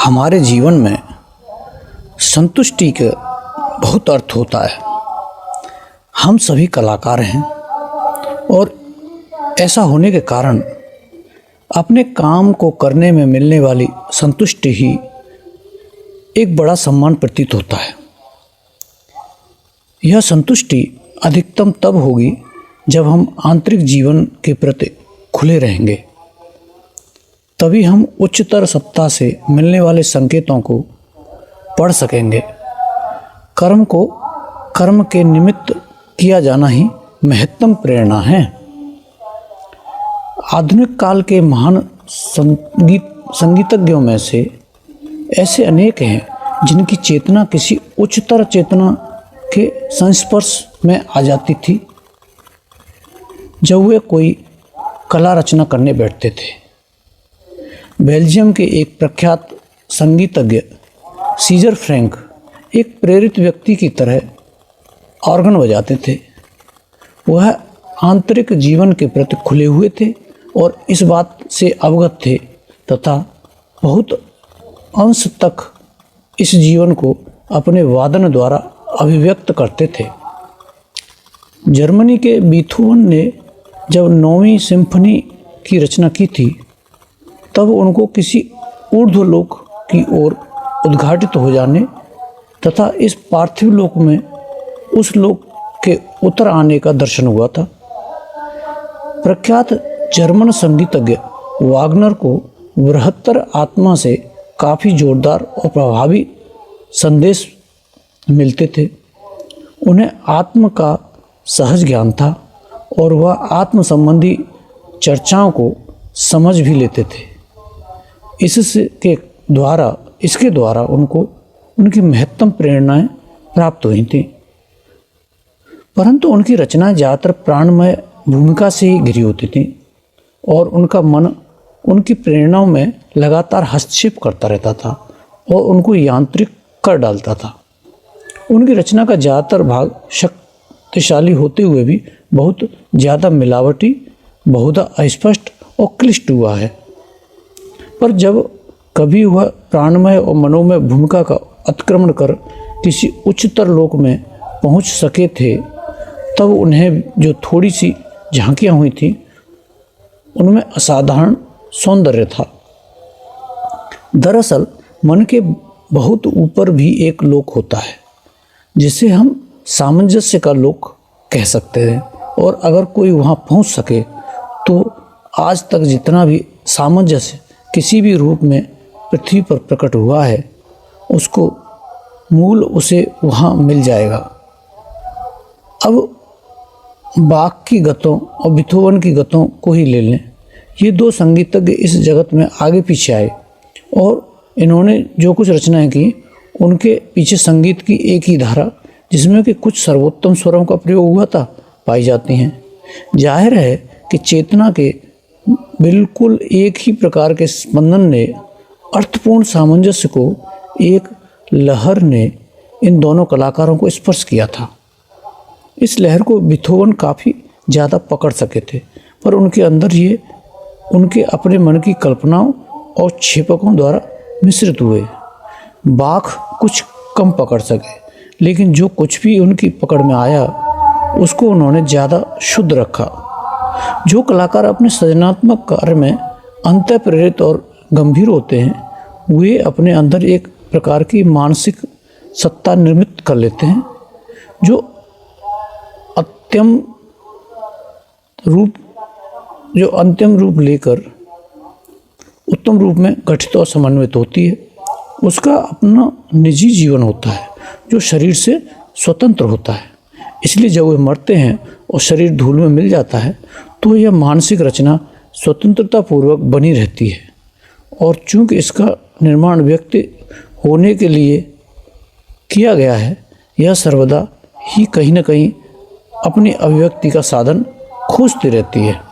हमारे जीवन में संतुष्टि का बहुत अर्थ होता है। हम सभी कलाकार हैं और ऐसा होने के कारण अपने काम को करने में मिलने वाली संतुष्टि ही एक बड़ा सम्मान प्रतीत होता है। यह संतुष्टि अधिकतम तब होगी जब हम आंतरिक जीवन के प्रति खुले रहेंगे, तभी हम उच्चतर सत्ता से मिलने वाले संकेतों को पढ़ सकेंगे। कर्म को कर्म के निमित्त किया जाना ही महत्तम प्रेरणा है। आधुनिक काल के महान संगीतज्ञों में से ऐसे अनेक हैं जिनकी चेतना किसी उच्चतर चेतना के संस्पर्श में आ जाती थी जब वे कोई कला रचना करने बैठते थे। बेल्जियम के एक प्रख्यात संगीतज्ञ सीजर फ्रैंक एक प्रेरित व्यक्ति की तरह ऑर्गन बजाते थे। वह आंतरिक जीवन के प्रति खुले हुए थे और इस बात से अवगत थे तथा बहुत अंश तक इस जीवन को अपने वादन द्वारा अभिव्यक्त करते थे। जर्मनी के बीथोवन ने जब 9वीं सिम्फनी की रचना की थी तब उनको किसी ऊर्ध्वलोक की ओर उद्घाटित हो जाने तथा इस पार्थिव लोक में उस लोक के उतर आने का दर्शन हुआ था। प्रख्यात जर्मन संगीतज्ञ वागनर को बृहत्तर आत्मा से काफ़ी जोरदार और प्रभावी संदेश मिलते थे। उन्हें आत्म का सहज ज्ञान था और वह आत्म संबंधी चर्चाओं को समझ भी लेते थे। इसके द्वारा उनको उनकी महत्तम प्रेरणाएं प्राप्त हुई थीं, परंतु उनकी रचनाएं ज़्यादातर प्राणमय भूमिका से ही घिरी होती थीं और उनका मन उनकी प्रेरणाओं में लगातार हस्तक्षेप करता रहता था और उनको यांत्रिक कर डालता था। उनकी रचना का ज़्यादातर भाग शक्तिशाली होते हुए भी बहुत ज़्यादा मिलावटी, बहुधा अस्पष्ट और क्लिष्ट हुआ है। पर जब कभी वह प्राणमय और मनोमय भूमिका का अतिक्रमण कर किसी उच्चतर लोक में पहुंच सके थे तब उन्हें जो थोड़ी सी झांकियां हुई थी उनमें असाधारण सौंदर्य था। दरअसल मन के बहुत ऊपर भी एक लोक होता है जिसे हम सामंजस्य का लोक कह सकते हैं, और अगर कोई वहां पहुंच सके तो आज तक जितना भी सामंजस्य किसी भी रूप में पृथ्वी पर प्रकट हुआ है उसको मूल उसे वहाँ मिल जाएगा। अब बाख की गतों और बीथोवन की गतों को ही ले लें। ये दो संगीतज्ञ इस जगत में आगे पीछे आए और इन्होंने जो कुछ रचनाएं की उनके पीछे संगीत की एक ही धारा जिसमें कि कुछ सर्वोत्तम स्वरों का प्रयोग हुआ था पाई जाती हैं। जाहिर है कि चेतना के बिल्कुल एक ही प्रकार के स्पंदन ने अर्थपूर्ण सामंजस्य को एक लहर ने इन दोनों कलाकारों को स्पर्श किया था। इस लहर को बीथोवन काफ़ी ज़्यादा पकड़ सके थे, पर उनके अंदर ये उनके अपने मन की कल्पनाओं और क्षेपकों द्वारा मिश्रित हुए। बाख कुछ कम पकड़ सके, लेकिन जो कुछ भी उनकी पकड़ में आया उसको उन्होंने ज़्यादा शुद्ध रखा। जो कलाकार अपने सृजनात्मक कार्य में अंतः प्रेरित और गंभीर होते हैं वे अपने अंदर एक प्रकार की मानसिक सत्ता निर्मित कर लेते हैं जो अंतिम रूप लेकर उत्तम रूप में गठित और समन्वित होती है। उसका अपना निजी जीवन होता है जो शरीर से स्वतंत्र होता है। इसलिए जब वे मरते हैं और शरीर धूल में मिल जाता है तो यह मानसिक रचना स्वतंत्रता पूर्वक बनी रहती है, और चूंकि इसका निर्माण व्यक्ति होने के लिए किया गया है यह सर्वदा ही कहीं न कहीं अपनी अभिव्यक्ति का साधन खोजती रहती है।